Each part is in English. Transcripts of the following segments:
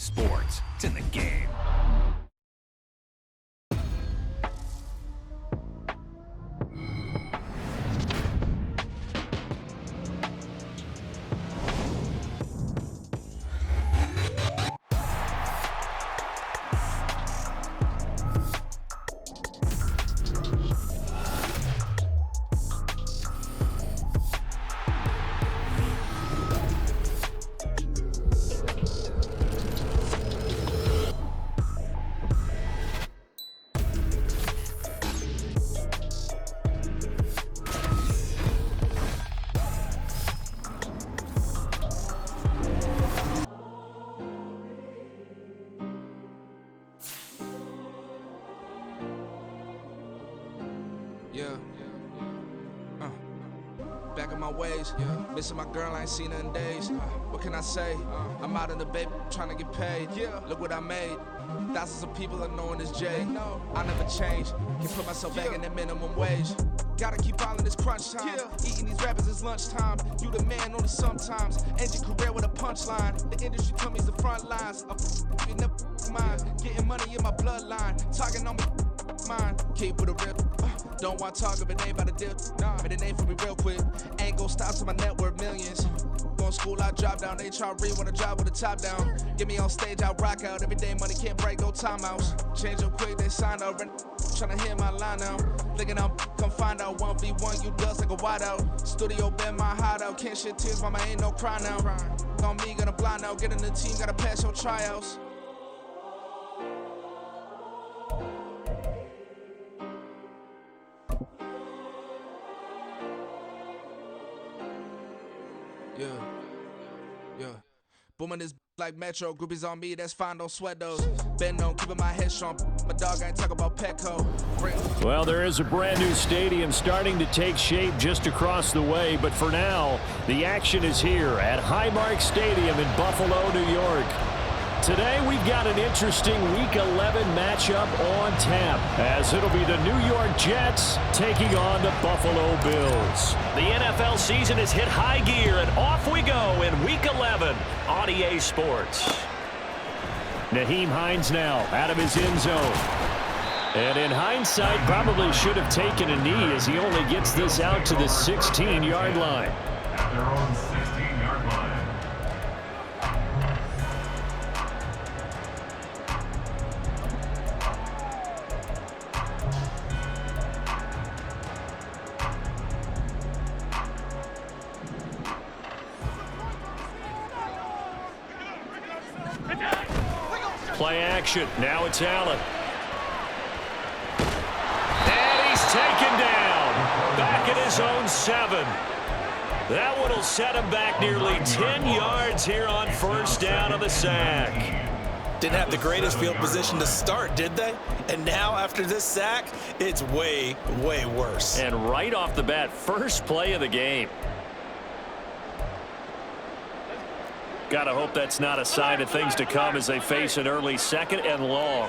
sports. It's in the game. Back in my ways, missing my girl, I ain't seen her in days. What can I say? I'm out in the baby, trying to get paid. Look what I made. Thousands of people are knowing this Jay. I never change. Can put myself back in the minimum wage. Gotta keep following this crunch time. Eating these rappers is lunchtime. You the man only sometimes. End your career with a punchline. The industry told me it's the front lines. You never mind. Getting money in my bloodline. Talking on me, mine. Keep with a real. Don't want to talk if it ain't about a deal. Made a name for me real quick. Ain't gon' stop till my net worth millions. Going school, I drop down. HRE wanna drive with the top down. Get me on stage, I rock out. Every day money can't break, no timeouts. Change up quick, they sign up. Tryna hear my line now. Thinking I'm come find out 1v1, you dust like a wideout. Studio been my hideout. Can't shed tears, mama ain't no cry now. On me, gonna blind out. Get in the team, gotta pass your tryouts. Yeah. Booming this like Metro. Groupies on me, that's fine, don't sweat those. Been on, keeping my head strong. My dog ain't talking about Petco. Well, there is a brand new stadium starting to take shape just across the way. But for now, the action is here at Highmark Stadium in Buffalo, New York. Today, we've got an interesting Week 11 matchup on tap, as it'll be the New York Jets taking on the Buffalo Bills. The NFL season has hit high gear, and off we go in Week 11 on EA Sports. Nyheim Hines now out of his end zone. And in hindsight, probably should have taken a knee as he only gets this out to the 16-yard line. At their own 16-yard line. Play action. Now it's Allen. And he's taken down. Back at his own 7. That one will set him back nearly 10 yards here on first down of the sack. Didn't have the greatest field position to start, did they? And now after this sack, it's way, way worse. And right off the bat, first play of the game. Gotta hope that's not a sign of things to come as they face an early second and long.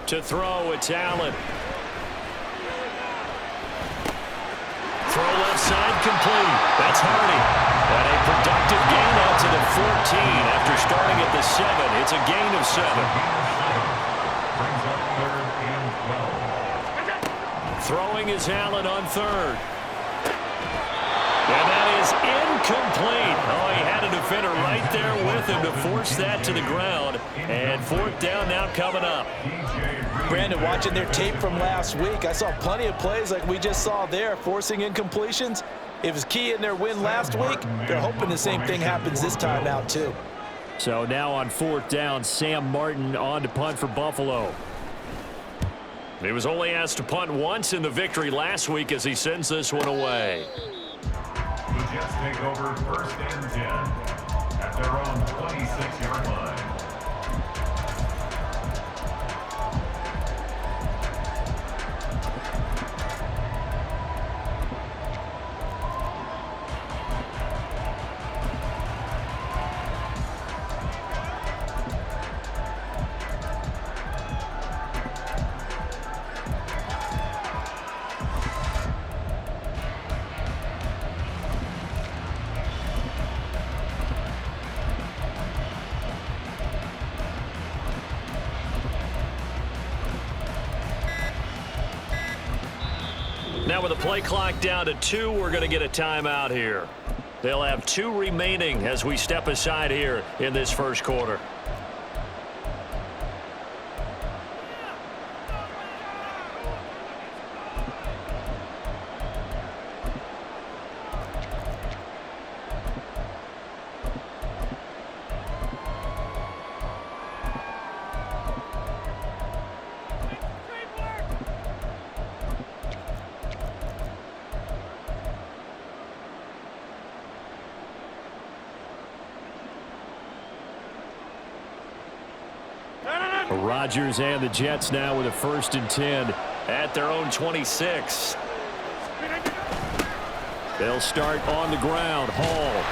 To throw, it's Allen. Throw left side complete. That's Hardy. And a productive gain out to the 14 after starting at the 7. It's a gain of 7. Throwing is Allen on third. And that is incomplete. Oh, he had a defender right there with him to force that to the ground. And fourth down now coming up. Brandon, watching their tape from last week, I saw plenty of plays like we just saw there, forcing incompletions. It was key in their win last week. They're hoping the same thing happens this time out, too. So now on fourth down, Sam Martin on to punt for Buffalo. He was only asked to punt once in the victory last week as he sends this one away. The Jets take over first and 10 at their own 26-yard line. Now with the play clock down to 2, we're going to get a timeout here. They'll have 2 remaining as we step aside here in this first quarter. Rodgers and the Jets now with a 1st and 10 at their own 26. They'll start on the ground. Hall.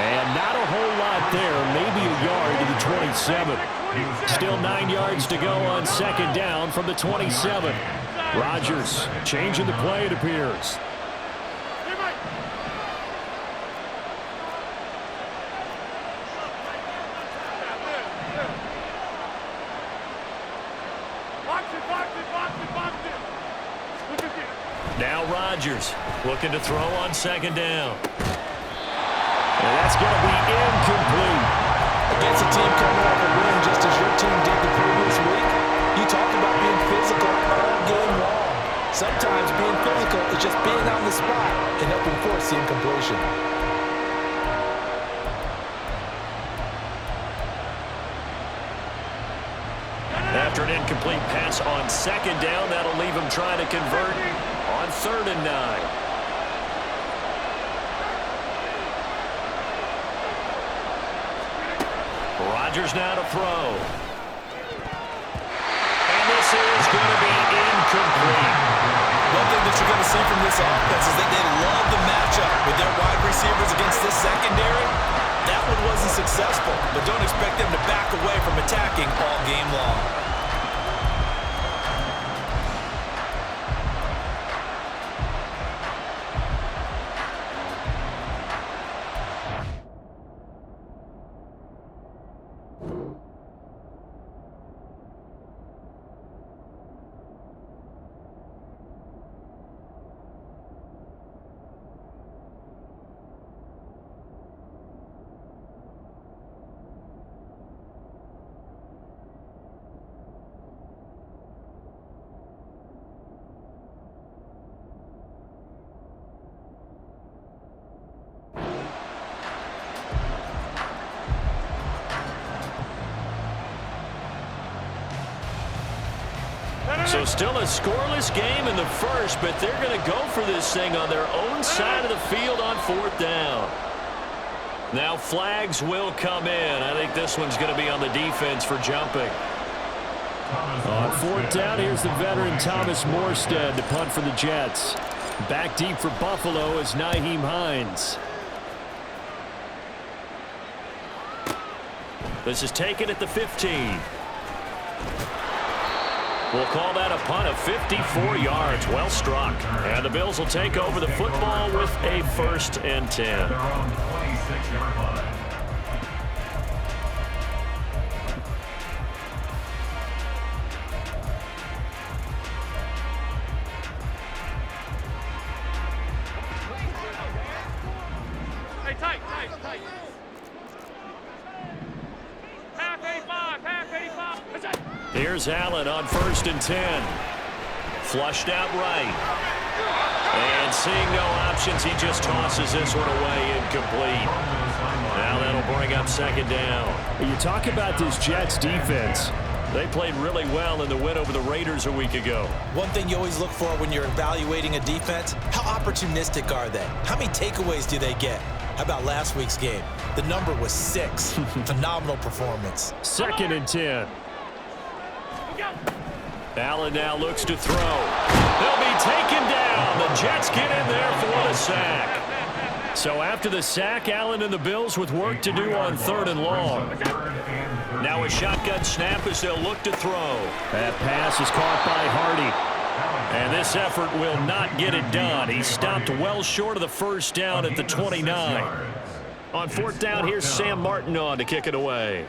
And not a whole lot there. Maybe a yard to the 27. Still 9 yards to go on 2nd down from the 27. Rodgers changing the play, it appears. Now Rodgers looking to throw on 2nd down. And that's going to be incomplete. Against a team coming off a win just as your team did the previous week, you talked about being physical all game long. Sometimes being physical is just being on the spot and helping force the incompletion. After an incomplete pass on 2nd down, that'll leave him trying to convert on 3rd and 9. Rodgers now to throw. And this is going to be incomplete. One thing that you're going to see from this offense is that they love the matchup with their wide receivers against this secondary. That one wasn't successful, but don't expect them to back away from attacking all game long. So still a scoreless game in the first, but they're going to go for this thing on their own side of the field on 4th down. Now flags will come in. I think this one's going to be on the defense for jumping. On 4th down, here's the veteran Thomas Morstead to punt for the Jets. Back deep for Buffalo is Nyheim Hines. This is taken at the 15. We'll call that a punt of 54 yards. Well struck. And the Bills will take over the football with a 1st and 10. Their own 26-yard line. Hey, tight. Half 85. Here's Allen on 1st and 10. Flushed out right. And seeing no options, he just tosses this one away incomplete. Now that'll bring up 2nd down. You talk about this Jets defense. They played really well in the win over the Raiders a week ago. One thing you always look for when you're evaluating a defense, how opportunistic are they? How many takeaways do they get? How about last week's game? The number was 6. Phenomenal performance. 2nd and 10. Allen now looks to throw. They'll be taken down. The Jets get in there for the sack. So after the sack, Allen and the Bills with work to do on 3rd and long. Now a shotgun snap as they'll look to throw. That pass is caught by Hardy. And this effort will not get it done. He stopped well short of the 1st down at the 29. On 4th down, here's Sam Martin on to kick it away.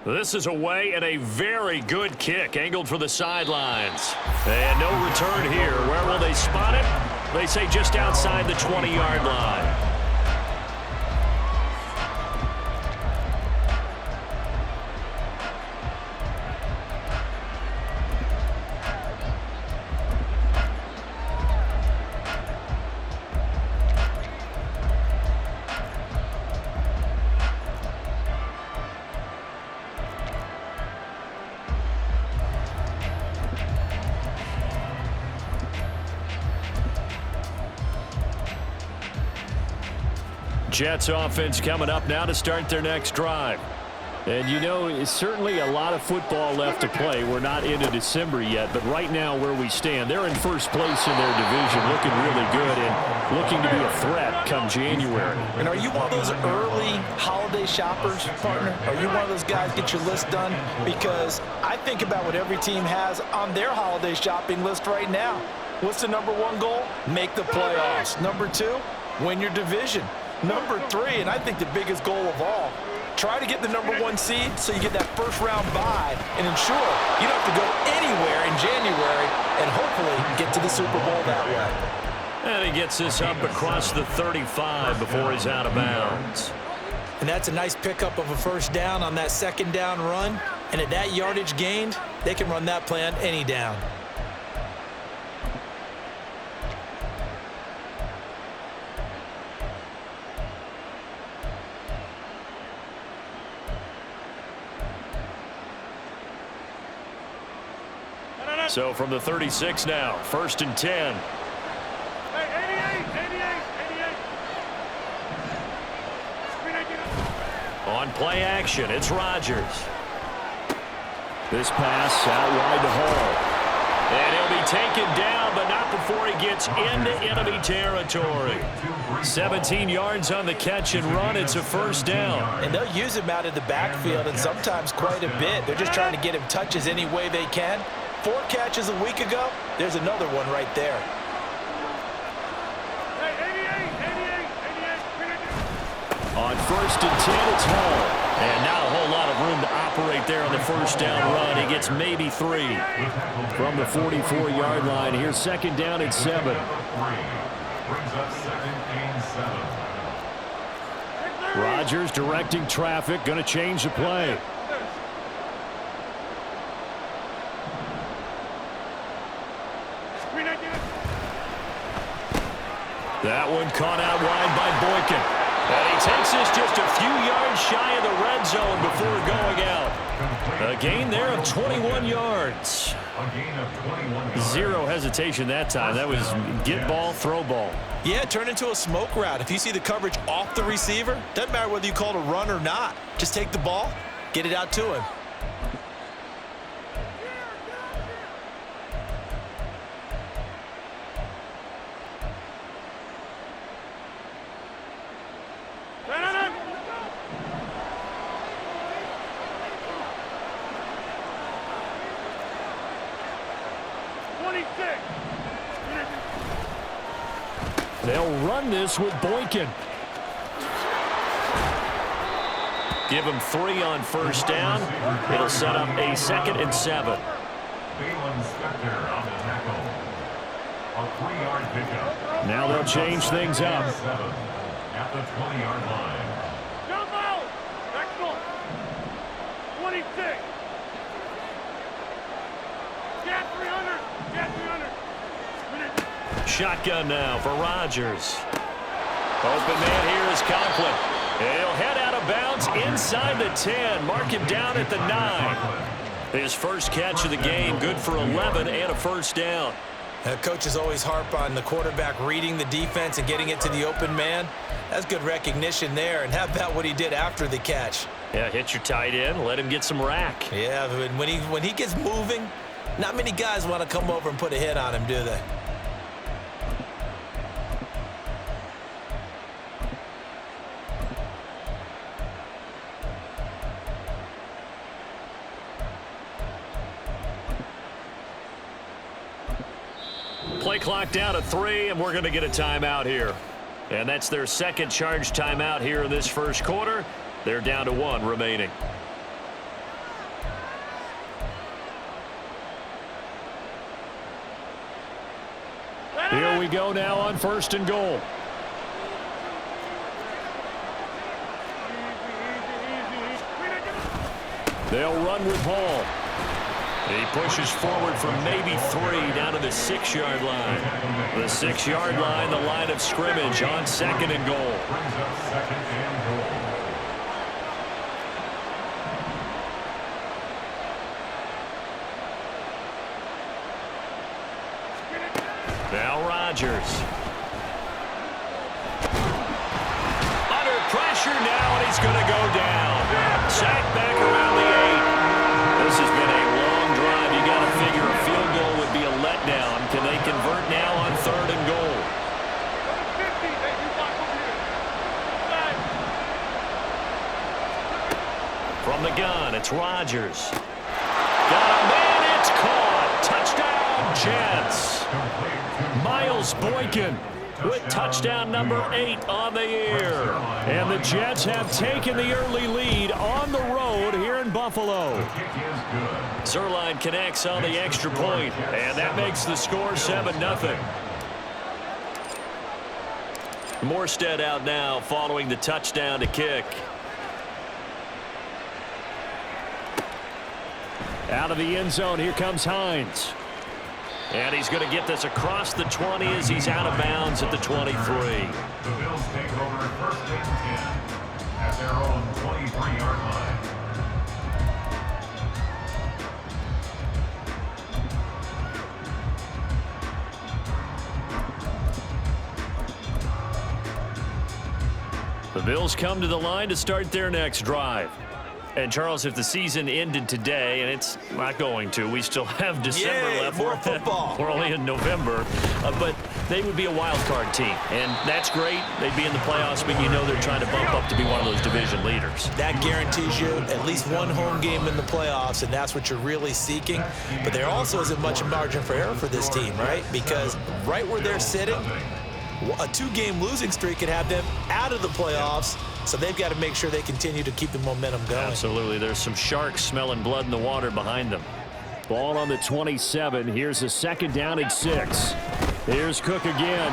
This is away and a very good kick angled for the sidelines. And no return here. Where will they spot it? They say just outside the 20-yard line. Jets offense coming up now to start their next drive. And you know, it's certainly a lot of football left to play. We're not into December yet, but right now where we stand, they're in first place in their division, looking really good and looking to be a threat come January. And are you one of those early holiday shoppers, partner? Are you one of those guys get your list done? Because I think about what every team has on their holiday shopping list right now. What's the number one goal? Make the playoffs. Number two, win your division. Number three, and I think the biggest goal of all, try to get the number one seed so you get that first round bye and ensure you don't have to go anywhere in January and hopefully get to the Super Bowl that way. And he gets this up across the 35 before he's out of bounds. And that's a nice pickup of a first down on that second down run. And at that yardage gained, they can run that play on any down. So from the 36 now, 1st and 10. Hey, 88. On play action, it's Rodgers. This pass out wide to Hall. And he'll be taken down, but not before he gets into enemy territory. 17 yards on the catch and run. It's a first down. And they'll use him out of the backfield and sometimes quite a bit. They're just trying to get him touches any way they can. 4 catches a week ago, there's another one right there. On 1st and 10, it's Hall. And not a whole lot of room to operate there on the first down run. He gets maybe 3. From the 44-yard line, here's 2nd down at 7. Brings up 2nd and 7. Rodgers directing traffic, going to change the play. That one caught out wide by Boykin. And he takes this just a few yards shy of the red zone before going out. A gain there of 21 yards. A gain of 21 yards. Zero hesitation that time. That was get ball, throw ball. Yeah, turn into a smoke route. If you see the coverage off the receiver, doesn't matter whether you call it a run or not. Just take the ball, get it out to him. They'll run this with Boykin. Give him 3 on first down. It'll set up a 2nd and 7. Balin Spector on the tackle. A 3-yard pickup. Now they'll change things up. 7 at the 20-yard line. Jump out. Next one. 26. Get 300. Get 300. Shotgun now for Rodgers. Open man here is Conklin. He'll head out of bounds inside the 10. Mark him down at the 9. His first catch of the game, good for 11 and a first down. Coaches always harp on the quarterback reading the defense and getting it to the open man. That's good recognition there. And how about what he did after the catch? Yeah, hit your tight end, let him get some rack. Yeah, when he gets moving, not many guys want to come over and put a hit on him, do they? Play clock down to 3, and we're going to get a timeout here. And that's their second charge timeout here in this first quarter. They're down to 1 remaining. we go now on 1st and goal. They'll run with Hall. He pushes forward from maybe 3 down to the 6-yard line. The 6-yard line, the line of scrimmage on 2nd and goal. Brings up 2nd and goal. Now Rodgers. Under pressure now, and he's going to go down. Sacked back around the 8. This has been a long drive. You got to figure a field goal would be a letdown. Can they convert now on 3rd and goal? From the gun, it's Rodgers. Got a man, it's caught. Touchdown, Jets. Miles Boykin with touchdown number 8 on the year. And the Jets have taken the early lead on the road here in Buffalo. Zerline connects on the extra point, and that makes the score 7-0. Morstead out now following the touchdown to kick. Out of the end zone, here comes Hines. And he's going to get this across the 20 as he's out of bounds at the 23. The Bills take over 1st and 10 at their own 23-yard line. The Bills come to the line to start their next drive. And, Charles, if the season ended today, and it's not going to, we still have December left. More football. We're only in November. But they would be a wild card team. And that's great. They'd be in the playoffs, but you know they're trying to bump up to be one of those division leaders. That guarantees you at least one home game in the playoffs, and that's what you're really seeking. But there also isn't much margin for error for this team, right? Because right where they're sitting, a 2-game losing streak could have them out of the playoffs. So they've got to make sure they continue to keep the momentum going. Absolutely. There's some sharks smelling blood in the water behind them. Ball on the 27. Here's a 2nd down and 6. Here's Cook again.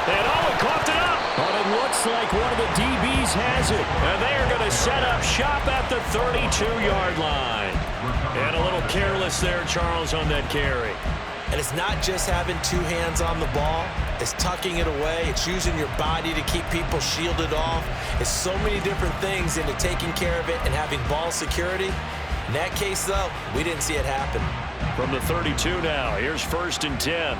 And coughed it up. But it looks like one of the DBs has it. And they are going to set up shop at the 32-yard line. And a little careless there, Charles, on that carry. And it's not just having 2 hands on the ball. It's tucking it away. It's using your body to keep people shielded off. It's so many different things into taking care of it and having ball security. In that case, though, we didn't see it happen. From the 32 now, here's 1st and 10.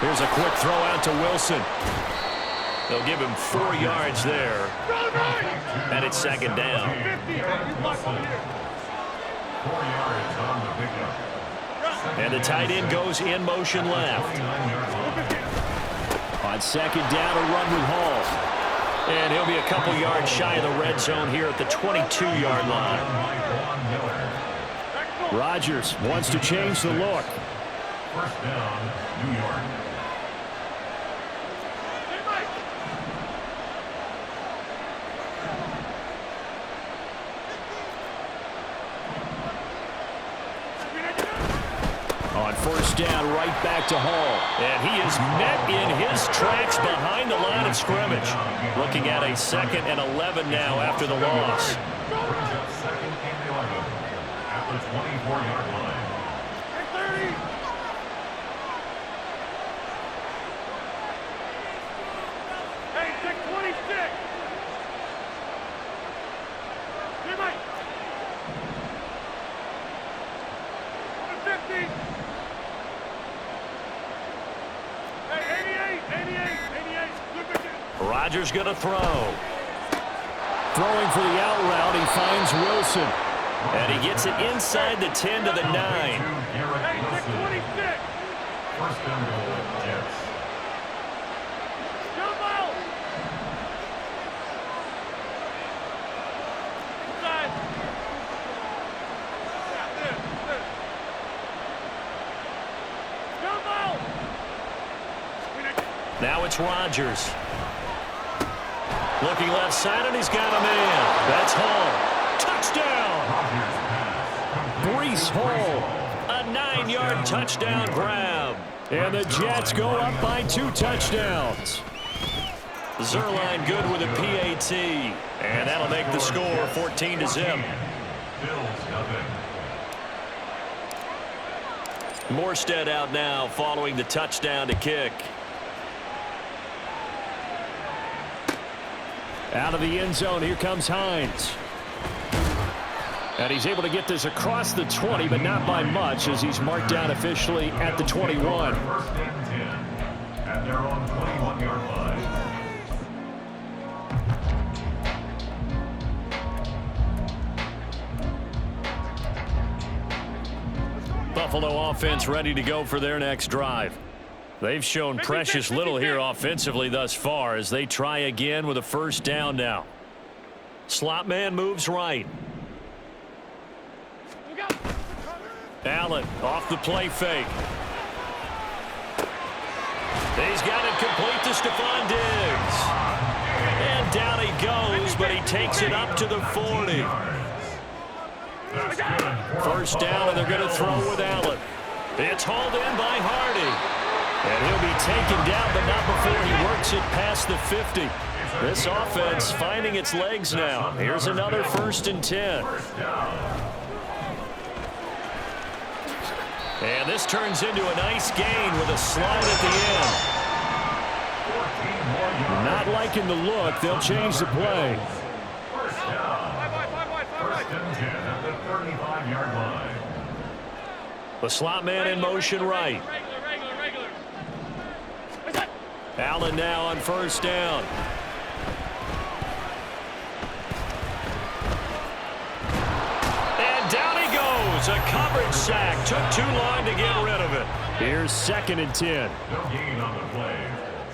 Here's a quick throw out to Wilson. They'll give him 4 yards there. And it's 2nd down. 4 yards on the pickup. And the tight end goes in motion left. On 2nd down, a run with Hall. And he'll be a couple yards shy of the red zone here at the 22-yard line. Rodgers wants to change the look. 1st down, New York. On 1st down, right back to Hall. And he is met in his tracks behind the line of scrimmage. Looking at a 2nd and 11 now after the loss. Brings up 2nd and 11 at the 24-yard line. 30. Hey, check 26. Hey, Mike. 50. Hey, 88. Rodgers going to throw. Throwing for the out route, he finds Wilson. And he gets it inside the 10 to the 9. Hey, check 26. 1st and goal, Jets. Jump out. Inside. Yeah, this. Jump out. Now it's Rodgers. Looking left side, and he's got a man. That's Hall. Touchdown! Breece Hall, a 9-yard touchdown grab. And the Jets go up by 2 touchdowns. Zerline good with a PAT. And that'll make the score 14-0. Morstead out now following the touchdown to kick. Out of the end zone, here comes Hines. And he's able to get this across the 20, but not by much, as he's marked down officially at the 21. First and 10 at their own 21-yard line. Buffalo offense ready to go for their next drive. They've shown precious little here offensively thus far as they try again with a first down now. Slot man moves right. Allen off the play fake. He's got it complete to Stephon Diggs. And down he goes, but he takes it up to the 40. First down, and they're going to throw with Allen. It's hauled in by Hardy. And he'll be taken down, but not before he works it past the 50. This offense finding its legs now. Here's another 1st and 10. And this turns into a nice gain with a slide at the end. Not liking the look. They'll change the play. First and 10 at the 35-yard line. The slot man in motion right. Allen now on first down. And down he goes. A coverage sack. Took too long to get rid of it. Here's 2nd and 10. No gain on the play.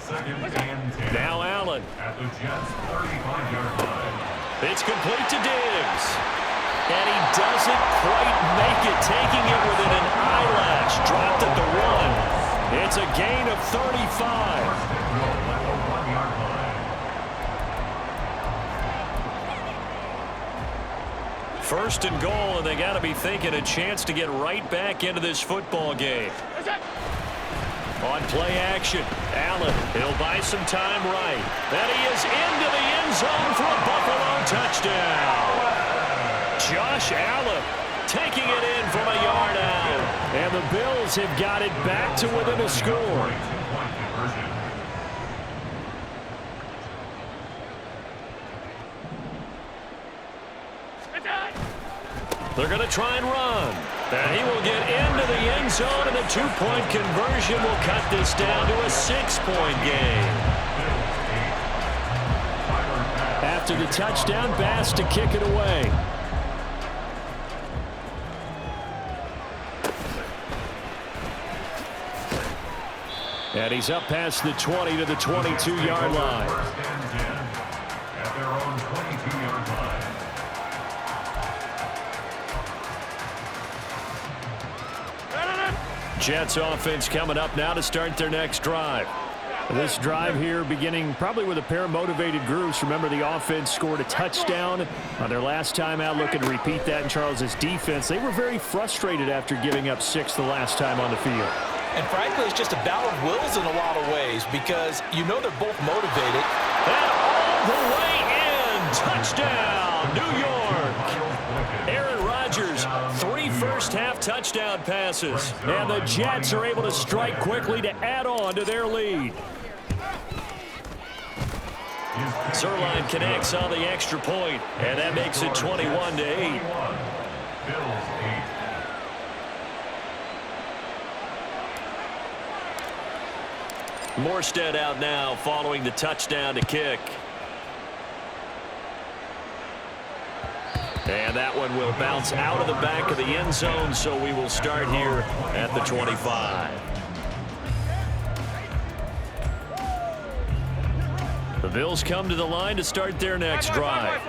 2nd and 10. Now Allen. At the Jets' 35-yard line. It's complete to Diggs. And he doesn't quite make it, taking it within an eyelash. Dropped at the 1. It's a gain of 35. First and goal, and they got to be thinking a chance to get right back into this football game. On play action, Allen, he'll buy some time right. And he is into the end zone for a Buffalo touchdown. Josh Allen taking it in from a yard out. And the Bills have got it back to within a score. They're going to try and run. And he will get into the end zone, and the 2-point conversion will cut this down to a 6-point game. After the touchdown, Bass to kick it away. And he's up past the 20 to the 22-yard line. First and 10 at their own 22-yard line. Jets offense coming up now to start their next drive. This drive here beginning probably with a pair of motivated groups. Remember, the offense scored a touchdown on their last time out. Looking to repeat that in Charles's defense. They were very frustrated after giving up 6 the last time on the field. And frankly, it's just a battle of wills in a lot of ways because you know they're both motivated. And all the way in. Touchdown, New York. Aaron Rodgers, 3 first-half touchdown passes. And the Jets are able to strike quickly to add on to their lead. Zerline connects on the extra point, and that makes it 21-8. Bills 8. Morstead out now following the touchdown to kick. And that one will bounce out of the back of the end zone, so we will start here at the 25. The Bills come to the line to start their next drive.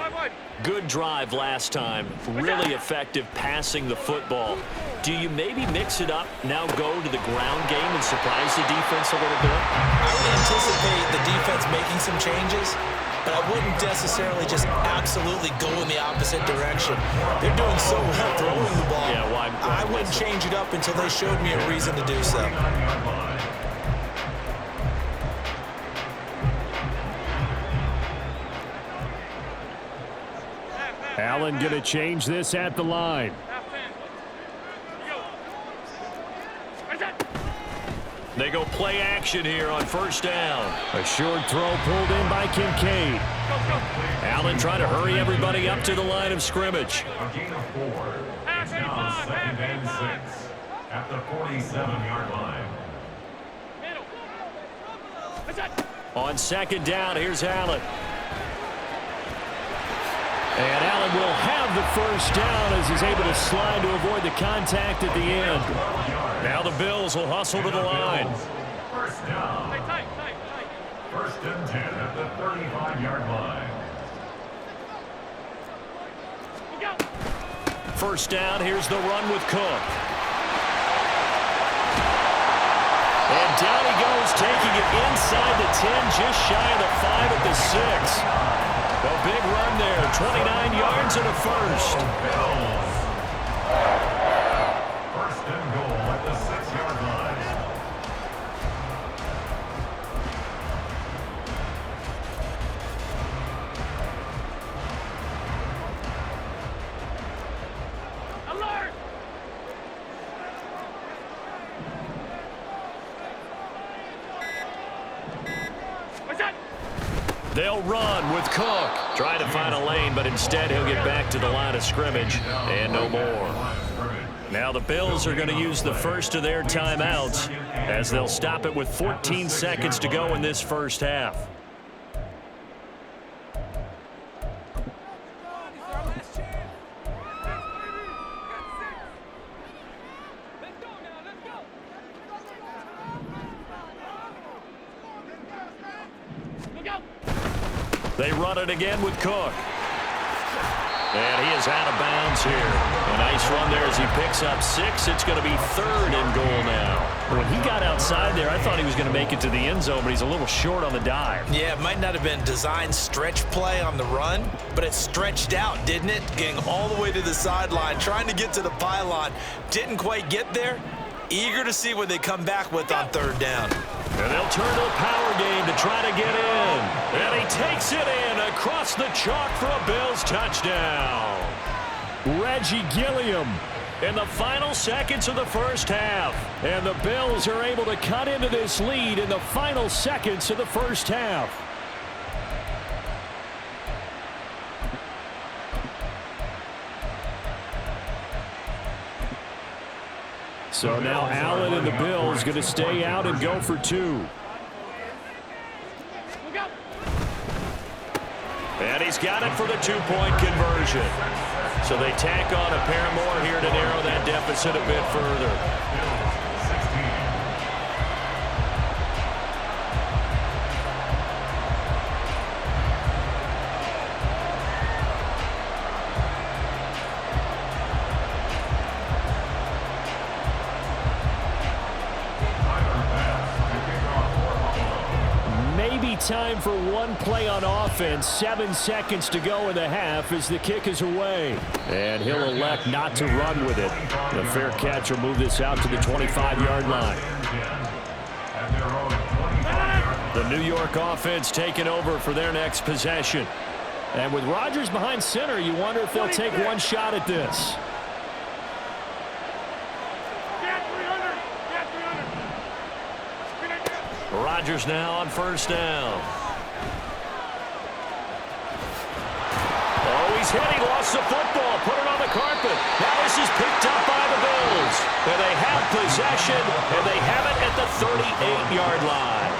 Good drive last time. Really effective passing the football. Do you maybe mix it up, now go to the ground game and surprise the defense a little bit? I would anticipate the defense making some changes, but I wouldn't necessarily just absolutely go in the opposite direction. They're doing so well throwing the ball. Yeah, I wouldn't change it up until they showed me a reason to do so. Allen going to change this at the line. They go play action here on first down. A short throw pulled in by Kincaid. Allen trying to hurry everybody up to the line of scrimmage. A gain of 4. It's now 2nd and 6 at the 47-yard line. On second down, here's Allen. And Allen will have the first down as he's able to slide to avoid the contact at the end. Now the Bills will hustle to the line. First down. First and 10 at the 35-yard line. First down, here's the run with Cook. And down he goes, taking it inside the 10, just shy of the 5 at the 6. A big run there, 29 yards and a first. First and goal at the 6-yard line. Alert! What's that? They'll run with Cook. Trying to find a lane, but instead he'll get back to the line of scrimmage and no more. Now the Bills are going to use the first of their timeouts as they'll stop it with 14 seconds to go in this first half. They run it again with Cook. And he is out of bounds here. A nice run there as he picks up 6. It's going to be 3rd and goal now. When he got outside there, I thought he was going to make it to the end zone, but he's a little short on the dive. Yeah, it might not have been designed stretch play on the run, but it stretched out, didn't it? Getting all the way to the sideline, trying to get to the pylon. Didn't quite get there. Eager to see what they come back with on 3rd down. And they'll turn to the power game to try to get in. And he takes it in across the chalk for a Bills touchdown. Reggie Gilliam. In the final seconds of the first half. And the Bills are able to cut into this lead in the final seconds of the first half. So now Allen and the Bills going to stay out and go for 2. And he's got it for the 2-point conversion. So they tack on a pair more here to narrow that deficit a bit further. Time for one play on offense. 7 seconds to go in the half as the kick is away. And he'll elect not to run with it. The fair catch will move this out to the 25-yard line. The New York offense taking over for their next possession. And with Rodgers behind center, you wonder if they'll take one shot at this. Rodgers now on first down. Oh, he's hit. He lost the football. Put it on the carpet. Now this is picked up by the Bills. And they have possession, and they have it at the 38-yard line.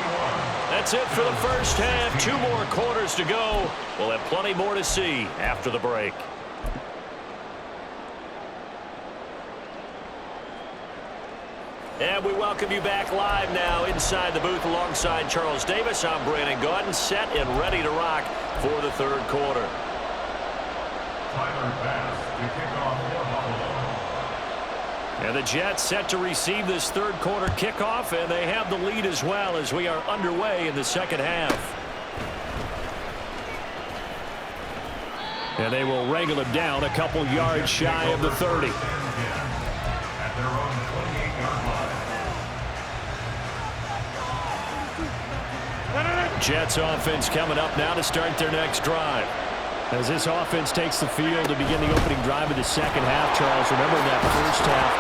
That's it for the first half. 2 more quarters to go. We'll have plenty more to see after the break. And we welcome you back live now inside the booth alongside Charles Davis. I'm Brandon Gaudin, set and ready to rock for the 3rd quarter. Tyler Bass to kick off for Buffalo. And the Jets set to receive this third quarter kickoff, and they have the lead as well as we are underway in the second half. And they will wrangle him down a couple yards shy of the 30. At their own 28-yard line. Jets offense coming up now to start their next drive. As this offense takes the field to begin the opening drive of the second half, Charles, remember that first half,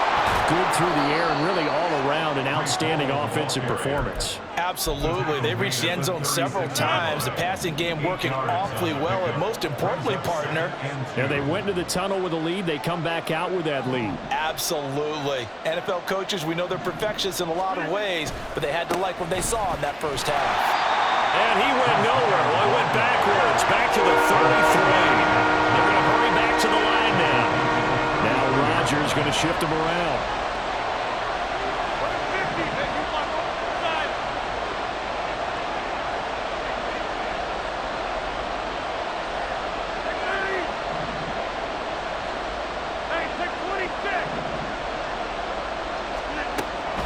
good through the air and really all around an outstanding offensive performance. Absolutely. They reached the end zone several times. The passing game working awfully well, and most importantly, partner. And they went into the tunnel with a lead. They come back out with that lead. Absolutely. NFL coaches, we know they're perfectionists in a lot of ways, but they had to like what they saw in that first half. And he went nowhere. Well, he went backwards, back to the 33. They're going to hurry back to the line now. Now Rodgers going to shift him around.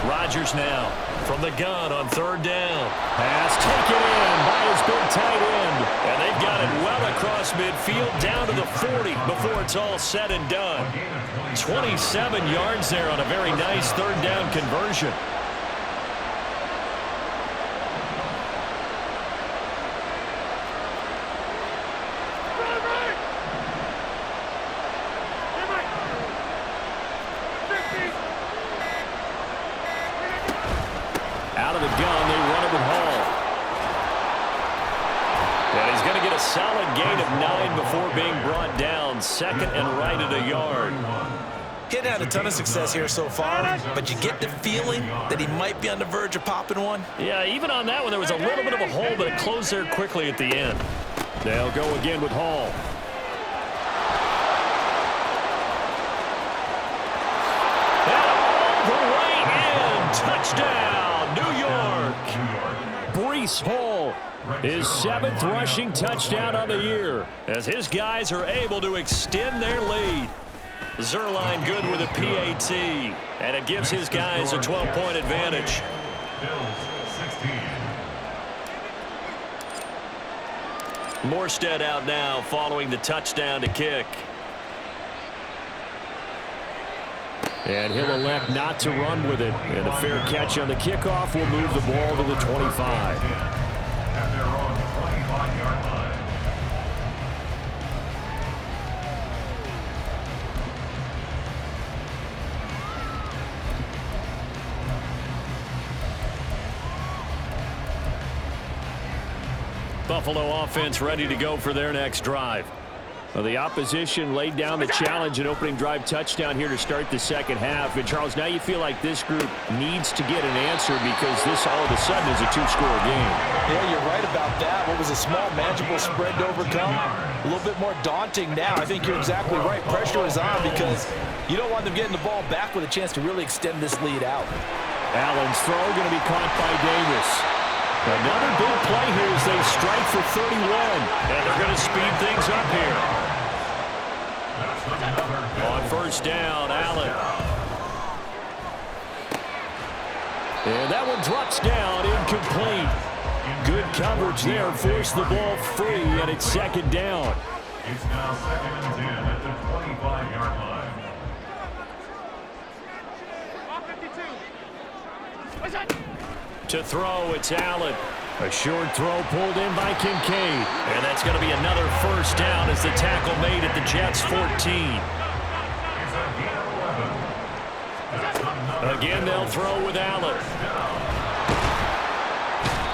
Rodgers now from the gun on third down. Pass taken in by his big tight end. And they've got it well across midfield down to the 40 before it's all said and done. 27 yards there on a very nice third down conversion. Out of the gun, they run it with Hall. And he's going to get a solid gain of 9 before being brought down. Second and right at a yard. He hadn't had a ton of success here so far, but you get the feeling that he might be on the verge of popping one. Yeah, even on that one, there was a little bit of a hole, but it closed there quickly at the end. They'll go again with Hall. And all the way in. Touchdown, New York. Breece Hall, his 7th rushing touchdown on the year, as his guys are able to extend their lead. Zerline good with a PAT, and it gives his guys a 12-point advantage. Morstead out now following the touchdown to kick. And he'll elect not to run with it. And a fair catch on the kickoff will move the ball to the 25. At their own 25-yard line. Buffalo offense ready to go for their next drive. Well, the opposition laid down the challenge and opening drive touchdown here to start the second half. And, Charles, now you feel like this group needs to get an answer because this all of a sudden is a 2-score game. Yeah, you're right about that. What was a small, manageable spread to overcome, a little bit more daunting now. I think you're exactly right. Pressure is on because you don't want them getting the ball back with a chance to really extend this lead out. Allen's throw going to be caught by Davis. Another big play here as they strike for 31. And they're going to speed things up here. On first down, Allen. And that one drops down, incomplete. Good coverage there, forced the ball free, and it's second down. It's now 2nd and 10 at the 25-yard line. To throw, it's Allen. A short throw pulled in by Kincaid. And that's going to be another first down as the tackle made at the Jets' 14. Again, they'll throw with Allen.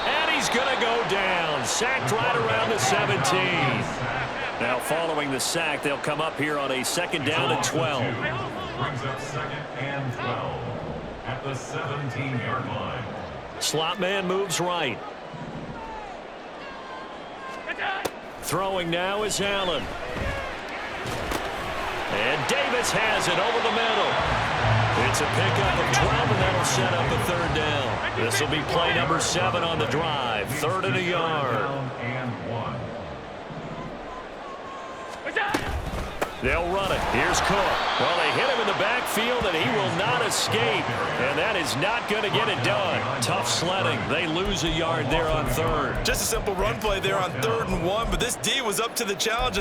And he's going to go down. Sacked right around the 17. Now following the sack, they'll come up here on a second down and 12. Brings up 2nd and 12 at the 17-yard line. Slot man moves right. Throwing now is Allen. And Davis has it over the middle. It's a pickup of 12, and that'll set up a third down. This will be play number 7 on the drive. 3rd and a yard. They'll run it. Here's Cook. Well, they hit him in the backfield, and he will not escape. And that is not going to get it done. Tough sledding. They lose a yard there on third. Just a simple run play there on 3rd and 1, but this D was up to the challenge.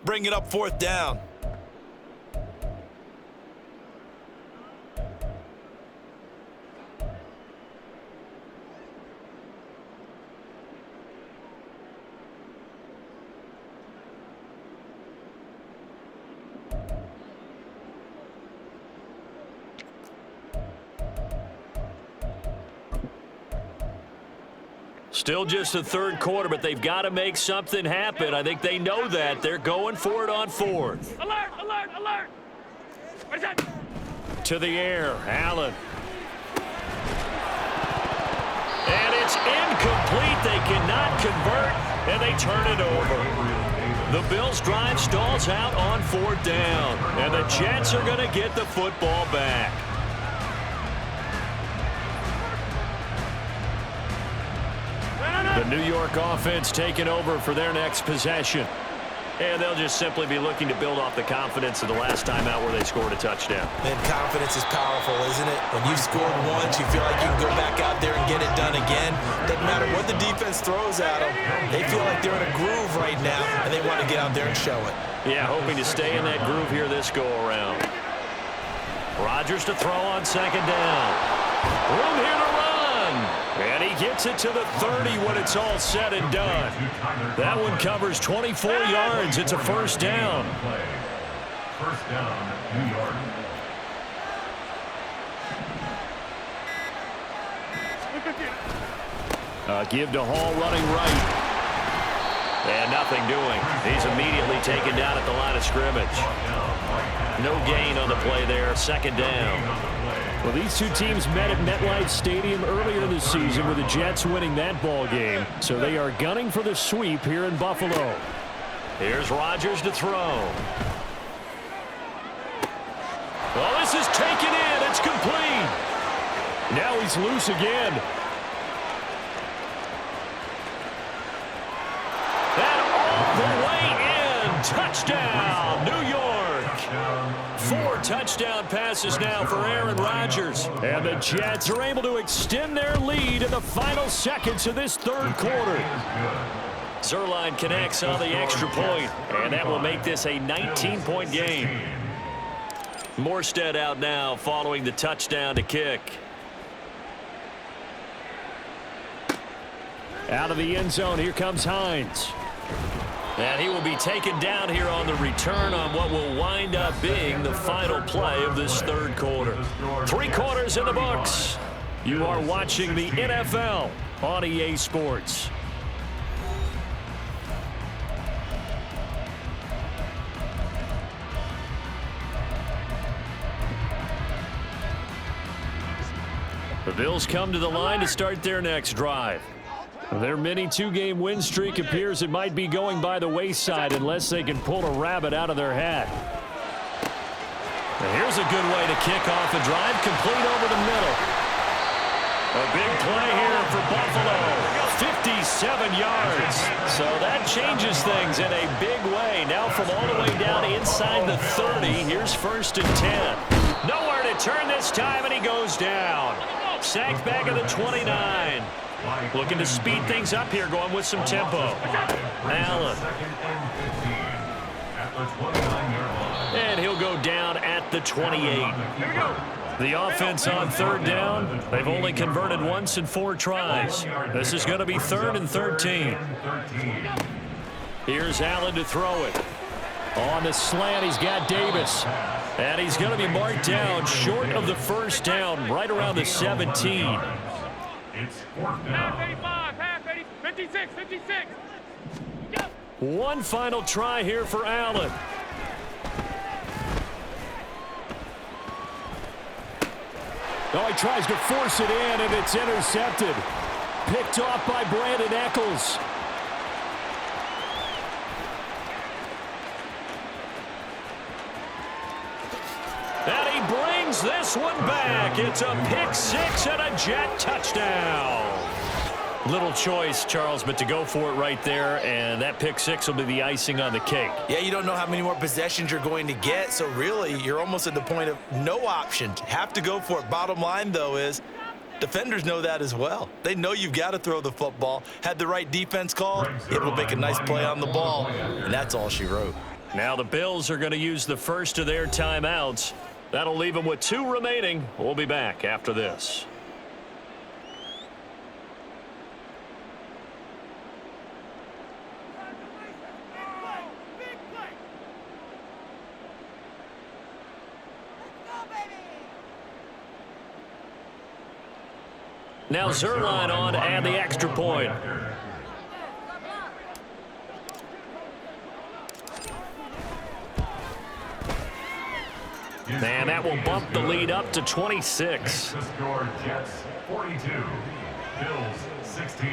Bring it up 4th down. Still just the 3rd quarter, but they've got to make something happen. I think they know that. They're going for it on 4th. Alert, alert, alert. What is that? To the air, Allen. And it's incomplete. They cannot convert, and they turn it over. The Bills' drive stalls out on 4th down, and the Jets are going to get the football back. The New York offense taking over for their next possession. And they'll just simply be looking to build off the confidence of the last time out where they scored a touchdown. And confidence is powerful, isn't it? When you've scored once, you feel like you can go back out there and get it done again. Doesn't matter what the defense throws at them. They feel like they're in a groove right now, and they want to get out there and show it. Yeah, hoping to stay in that groove here this go-around. Rodgers to throw on 2nd down. Room here to run. And he gets it to the 30 when it's all said and done. That one covers 24 yards. It's a 1st down. 1st down, New York. Give to Hall running right. And nothing doing. He's immediately taken down at the line of scrimmage. No gain on the play there. 2nd down. Well, these two teams met at MetLife Stadium earlier this season with the Jets winning that ball game. So they are gunning for the sweep here in Buffalo. Here's Rodgers to throw. Well, this is taken in. It's complete. Now he's loose again. And all the way in. Touchdown, New York. 4 touchdown passes now for Aaron Rodgers. And the Jets are able to extend their lead in the final seconds of this 3rd quarter. Zerline connects on the extra point, and that will make this a 19-point game. Morstead out now following the touchdown to kick. Out of the end zone, here comes Hines. And he will be taken down here on the return on what will wind up being the final play of this 3rd quarter. 3 quarters in the books. You are watching the NFL on EA Sports. The Bills come to the line to start their next drive. Their mini 2-game win streak appears it might be going by the wayside unless they can pull a rabbit out of their hat. And here's a good way to kick off the drive, complete over the middle. A big play here for Buffalo, 57 yards. So that changes things in a big way. Now from all the way down inside the 30, here's 1st and 10. Nowhere to turn this time, and he goes down. Sacked back at the 29. Looking to speed things up here, going with some tempo. Allen. And he'll go down at the 28. The offense on 3rd down. They've only converted once in 4 tries. This is going to be 3rd and 13. Here's Allen to throw it. On the slant, he's got Davis. And he's going to be marked down short of the first down, right around the 17. It's fourth down. Half 85, half 80, 56, 56. Go. One final try here for Allen. Oh, he tries to force it in, and it's intercepted. Picked off by Brandon Eccles. And he brings this one back. It's a pick six and a Jet touchdown. Little choice, Charles, but to go for it right there, and that pick six will be the icing on the cake. Yeah, you don't know how many more possessions you're going to get, so really you're almost at the point of no options. Have to go for it. Bottom line, though, is defenders know that as well. They know you've got to throw the football. Had the right defense call, it will make a nice play on the ball, and that's all she wrote. Now the Bills are going to use the first of their timeouts. That'll leave them with 2 remaining. We'll be back after this. Now Zerline on and the extra point. And that will bump the lead up to 26. The score, Jets 42, Bills 16.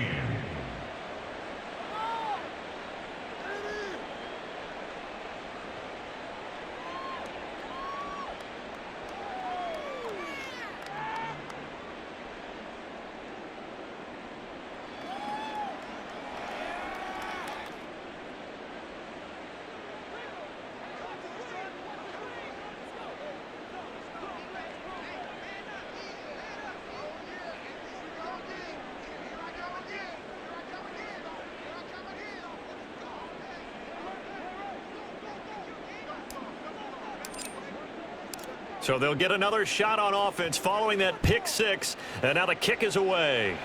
So they'll get another shot on offense following that pick six, and now the kick is away.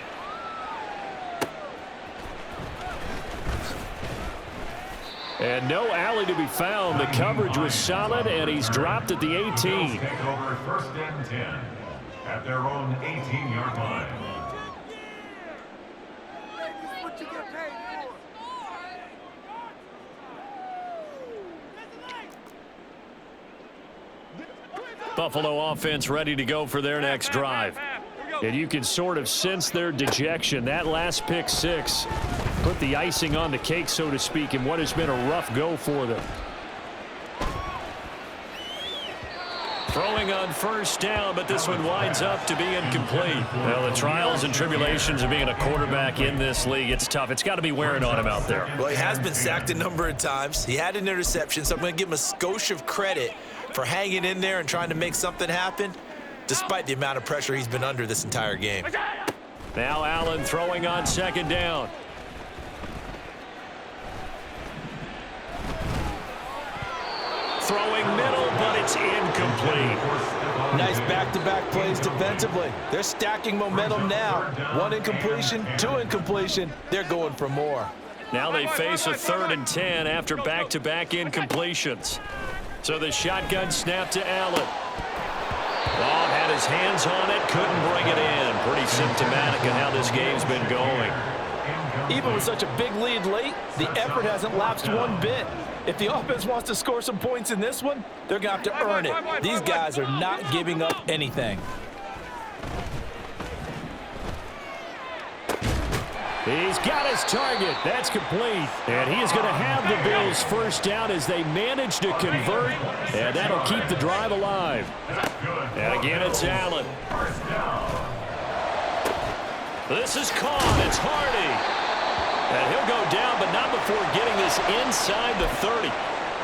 And no alley to be found. The coverage was solid, and he's dropped at the 18. Bills take over first and 10 at their own 18-yard line. Buffalo offense ready to go for their next drive. And you can sort of sense their dejection. That last pick six put the icing on the cake, so to speak, in what has been a rough go for them. Throwing on first down, but this one winds up to be incomplete. Well, the trials and tribulations of being a quarterback in this league, it's tough. It's got to be wearing on him out there. Well, he has been sacked a number of times. He had an interception, so I'm going to give him a skosh of credit for hanging in there and trying to make something happen, despite the amount of pressure he's been under this entire game. Now Allen throwing on second down. Throwing middle, but it's incomplete. Nice back-to-back plays defensively. They're stacking momentum now. 1 incompletion, 2 incompletion. They're going for more. Now they face a 3rd and 10 after back-to-back incompletions. So the shotgun snap to Allen. Bob had his hands on it, couldn't bring it in. Pretty symptomatic of how this game's been going. Even with such a big lead late, the effort hasn't lapsed one bit. If the offense wants to score some points in this one, they're going to have to earn it. These guys are not giving up anything. He's got his target. That's complete. And he is going to have the Bills first down as they manage to convert. And that'll keep the drive alive. And again, it's Allen. This is caught. It's Hardy. And he'll go down, but not before getting this inside the 30.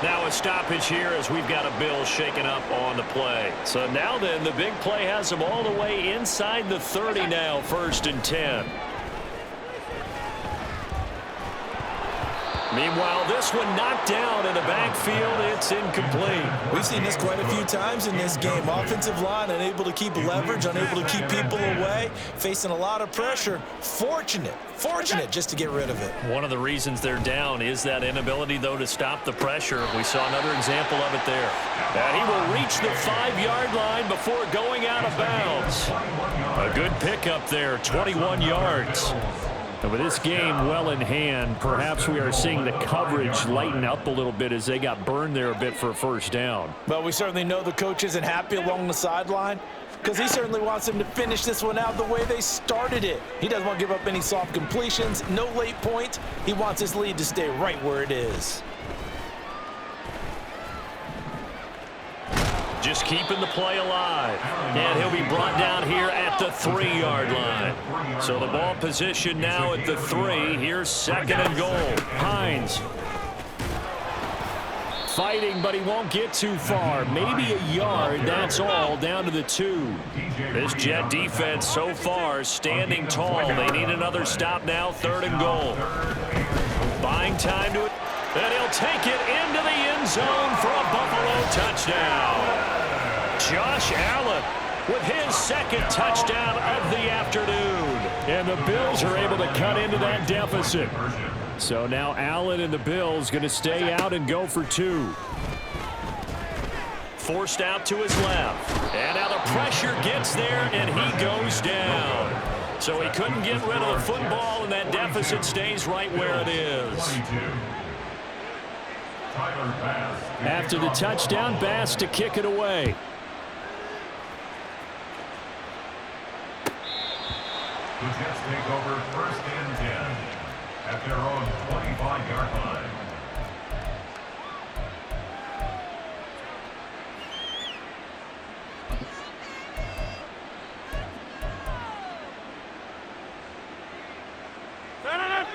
Now a stoppage here as we've got a Bill shaken up on the play. So now then, the big play has them all the way inside the 30 now, 1st and 10. Meanwhile, this one knocked down in the backfield. It's incomplete. We've seen this quite a few times in this game. Offensive line unable to keep leverage, unable to keep people away, facing a lot of pressure. Fortunate just to get rid of it. One of the reasons they're down is that inability, though, to stop the pressure. We saw another example of it there. And he will reach the 5-yard line before going out of bounds. A good pickup there, 21 yards. And with this game well in hand, perhaps we are seeing the coverage lighten up a little bit as they got burned there a bit for a first down. But we certainly know the coach isn't happy along the sideline because he certainly wants them to finish this one out the way they started it. He doesn't want to give up any soft completions, no late points. He wants his lead to stay right where it is. Just keeping the play alive. And he'll be brought down here at the 3-yard line. So the ball position now at the 3. Here's 2nd and goal. Hines fighting, but he won't get too far. Maybe a yard, that's all, down to the 2. This Jet defense so far standing tall. They need another stop now, 3rd and goal. Buying time to it. And he'll take it into the end zone for a Buffalo touchdown. Josh Allen with his 2nd touchdown of the afternoon. And the Bills are able to cut into that deficit. So now Allen and the Bills going to stay out and go for 2. Forced out to his left. And now the pressure gets there, and he goes down. So he couldn't get rid of the football, and that deficit stays right where it is. After the touchdown, Bass to kick it away. The Jets take over 1st and 10 at their own 25-yard line.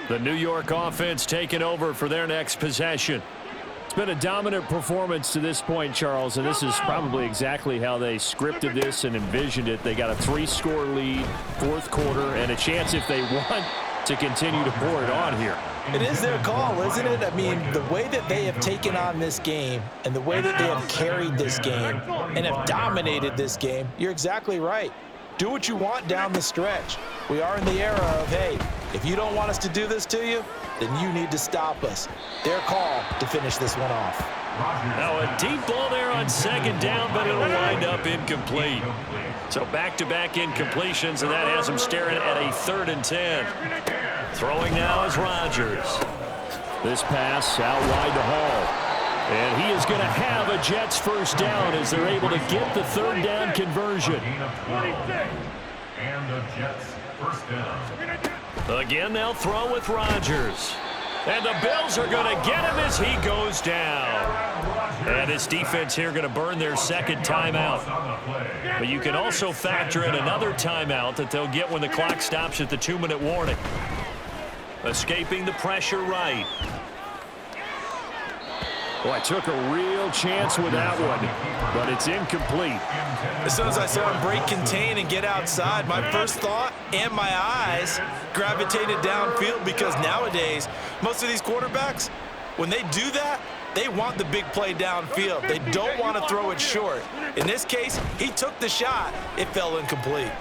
The New York offense taking over for their next possession. It's been a dominant performance to this point, Charles, and this is probably exactly how they scripted this and envisioned it. They got a 3-score lead, 4th quarter, and a chance if they want to continue to pour it on here. It is their call, isn't it? I mean, the way that they have taken on this game and the way that they have carried this game and have dominated this game, you're exactly right. Do what you want down the stretch. We are in the era of, hey, if you don't want us to do this to you, then you need to stop us. Their call to finish this one off. Now a deep ball there on 2nd down, but it'll wind up incomplete. So back-to-back incompletions, and that has him staring at a 3rd and 10. Throwing now is Rodgers. This pass out wide to Hall. And he is going to have a Jets first down as they're able to get the 3rd down conversion. And the Jets first down. Again, they'll throw with Rodgers. And the Bills are going to get him as he goes down. And this defense here going to burn their 2nd timeout. But you can also factor in another timeout that they'll get when the clock stops at the 2-minute warning. Escaping the pressure right. Well, I took a real chance with that one, but it's incomplete. As soon as I saw him break contain and get outside, my first thought and my eyes gravitated downfield because nowadays, most of these quarterbacks, when they do that, they want the big play downfield. They don't want to throw it short. In this case, he took the shot. It fell incomplete.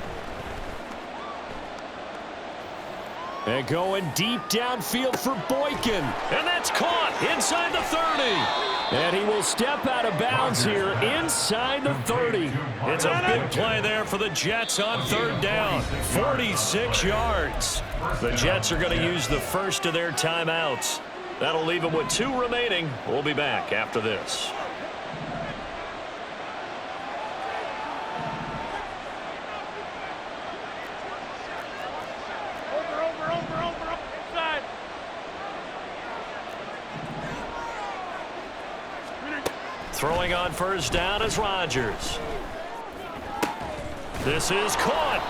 And going deep downfield for Boykin. And that's caught inside the 30. And he will step out of bounds here inside the 30. It's a big play there for the Jets on 3rd down. 46 yards. The Jets are going to use the first of their timeouts. That'll leave them with 2 remaining. We'll be back after this. Throwing on first down is Rodgers. This is caught.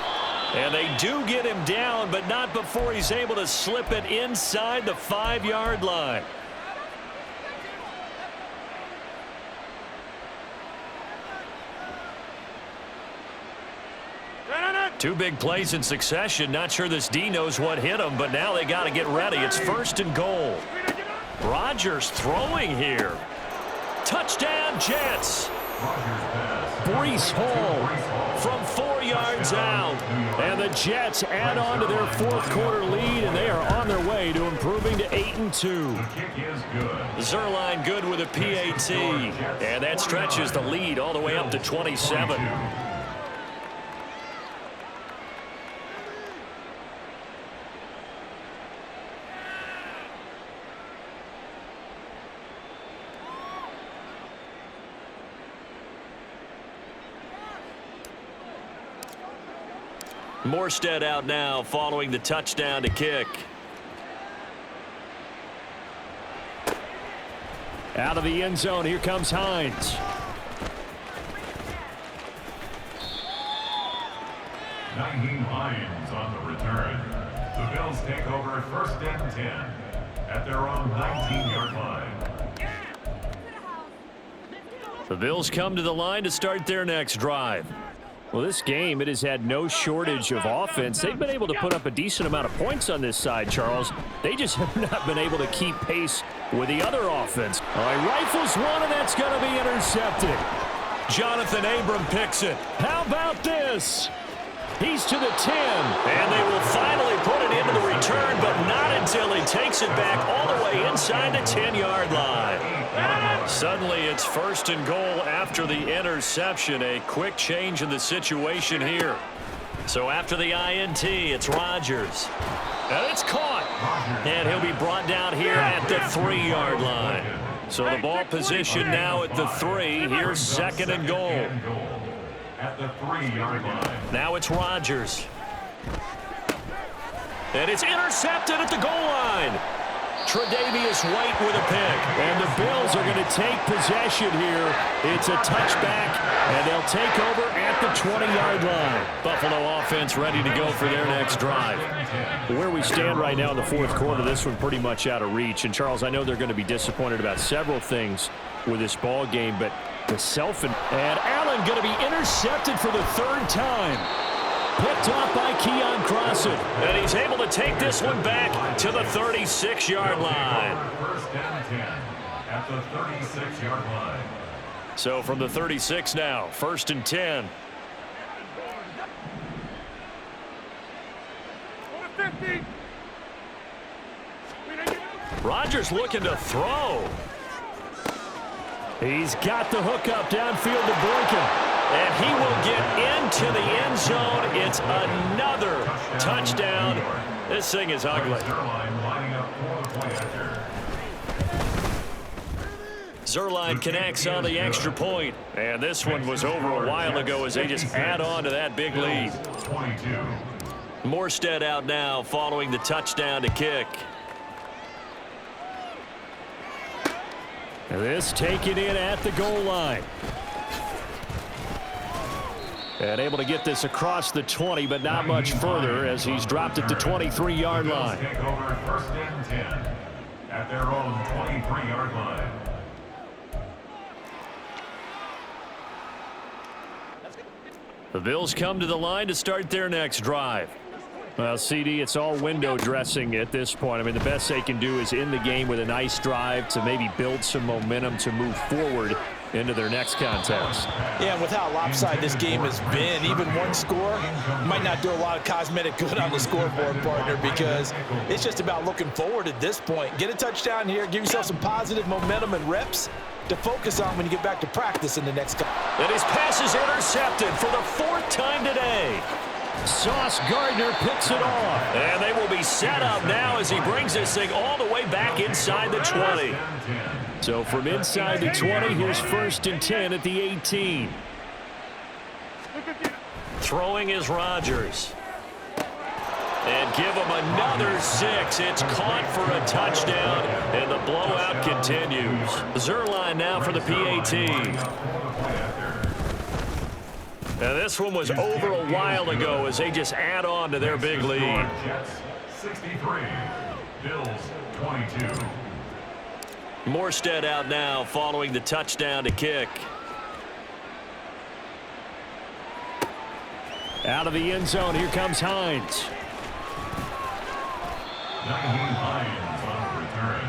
And they do get him down, but not before he's able to slip it inside the 5-yard line. Two big plays in succession. Not sure this D knows what hit him, but now they got to get ready. It's 1st and goal. Rodgers throwing here. Touchdown, Jets. Breece Hall from 4 yards out. And the Jets add on to their fourth quarter lead, and they are on their way to improving to 8-2. Zerline good with a PAT. And that stretches the lead all the way up to 27. Morstead out now following the touchdown to kick. Out of the end zone, here comes Hines. Naheem Hines on the return. The Bills take over 1st and 10 at their own 19-yard line. The Bills come to the line to start their next drive. Well, this game, it has had no shortage of offense. They've been able to put up a decent amount of points on this side, Charles. They just have not been able to keep pace with the other offense. All right, rifles one, and that's going to be intercepted. Jonathan Abram picks it. How about this? He's to the 10. And they will finally put it into the return, but not until he takes it back all the way inside the 10-yard line. Suddenly, it's 1st and goal after the interception. A quick change in the situation here. So after the INT, it's Rodgers. And it's caught. And he'll be brought down here at the 3-yard line. So the ball position now at the 3. Here's 2nd and goal. At the 3-yard line. Now it's Rodgers. And it's intercepted at the goal line. Tre'Davious White with a pick. And the Bills are going to take possession here. It's a touchback, and they'll take over at the 20-yard line. Buffalo offense ready to go for their next drive. Where we stand right now in the fourth quarter, this one pretty much out of reach. And, Charles, I know they're going to be disappointed about several things with this ball game, but the and Allen going to be intercepted for the 3rd time. Picked off by Keon Crossan. And he's able to take this one back to the 36-yard line. 1st and 10 at the 36-yard line. So from the 36 now, 1st and 10. 50. Rodgers looking to throw. He's got the hook up downfield to Boykin. And he will get into the end zone. It's another touchdown. This thing is ugly. Zerline connects on the extra point. And this one was over a while ago as they just add on to that big lead. Morstead out now following the touchdown to kick. And this taken in at the goal line. And able to get this across the 20, but not much further as he's dropped at the 23-yard line. Take over 1st and 10 at their own 23-yard line. The Bills come to the line to start their next drive. Well, CD, it's all window dressing at this point. I mean, the best they can do is in the game with a nice drive to maybe build some momentum to move forward into their next contest. Yeah, and with how lopsided this game has been, even one score might not do a lot of cosmetic good on the scoreboard, partner, because it's just about looking forward at this point. Get a touchdown here, give yourself some positive momentum and reps to focus on when you get back to practice in the next couple. And his pass is intercepted for the 4th time today. Sauce Gardner picks it off. And they will be set up now as he brings this thing all the way back inside the 20. So from inside the 20, here's 1st and 10 at the 18. Throwing is Rodgers. And give him another 6. It's caught for a touchdown, and the blowout continues. Zerline now for the PAT. Now this one was over a while ago as they just add on to their big lead. 63, Bills 22. Morstead out now following the touchdown to kick. Out of the end zone, here comes Hines. Naheem Hines on the return.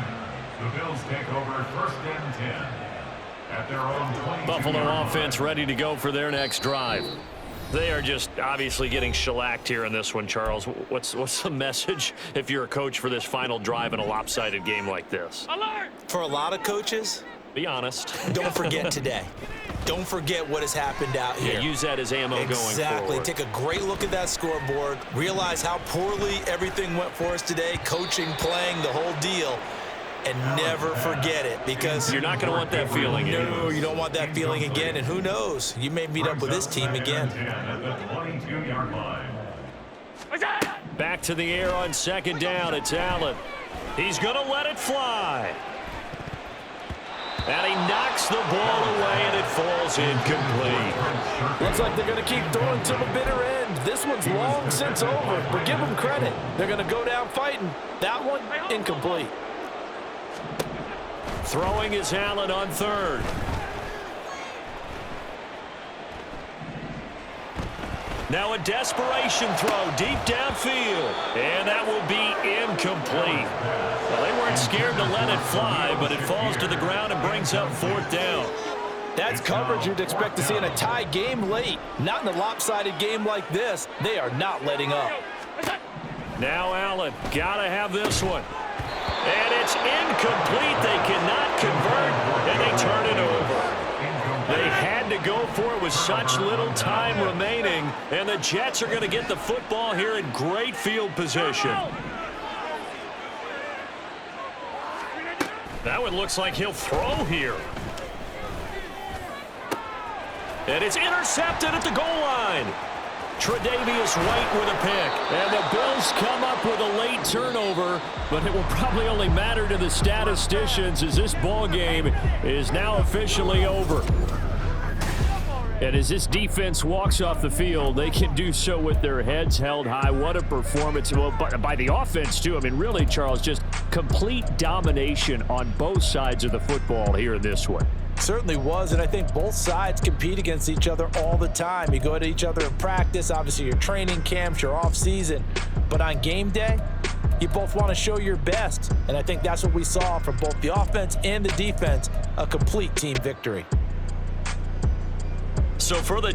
The Bills Bills take over first and 10 at their own 22-yard Buffalo line. offense ready to go for their next drive. They are just obviously getting shellacked here in this one, Charles. What's the message if you're a coach for this final drive in a lopsided game like this? Alert! For a lot of coaches, Be honest. don't forget today. Don't forget what has happened out here. Yeah, use that as ammo going forward. Exactly. Take a great look at that scoreboard. Realize how poorly everything went for us today. Coaching, playing, the whole deal. And never forget it, because You're not going to want that feeling again. no, you don't want that feeling again. And who knows? You may meet up with this team again. At the 22-yard line. Back to the air on second down. It's Allen. He's going to let it fly. And he knocks the ball away, and it falls incomplete. Looks like they're going to keep throwing to the bitter end. This one's long since over, but give them credit. They're going to go down fighting. That one, incomplete. Throwing is Allen on third. Now a desperation throw deep downfield. And that will be incomplete. Well, they weren't scared to let it fly, but it falls to the ground and brings up fourth down. That's coverage you'd expect to see in a tie game late. Not in a lopsided game like this. They are not letting up. Now Allen, gotta have this one. And it's incomplete. They cannot convert, and they turn it over. They had to go for it with such little time remaining, and the Jets are going to get the football here in great field position. That one looks like he'll throw here. And it's intercepted at the goal line. Tre'Davious White with a pick. And the Bills come up with a late turnover, but it will probably only matter to the statisticians as this ball game is now officially over. And as this defense walks off the field, they can do so with their heads held high. What a performance by the offense, too. I mean, really, Charles, just complete domination on both sides of the football here in this one. Certainly was, and I think both sides compete against each other all the time. You go at each other in practice, obviously your training camps, your off-season. But on game day, you both want to show your best. And I think that's what we saw from both the offense and the defense, a complete team victory. So for the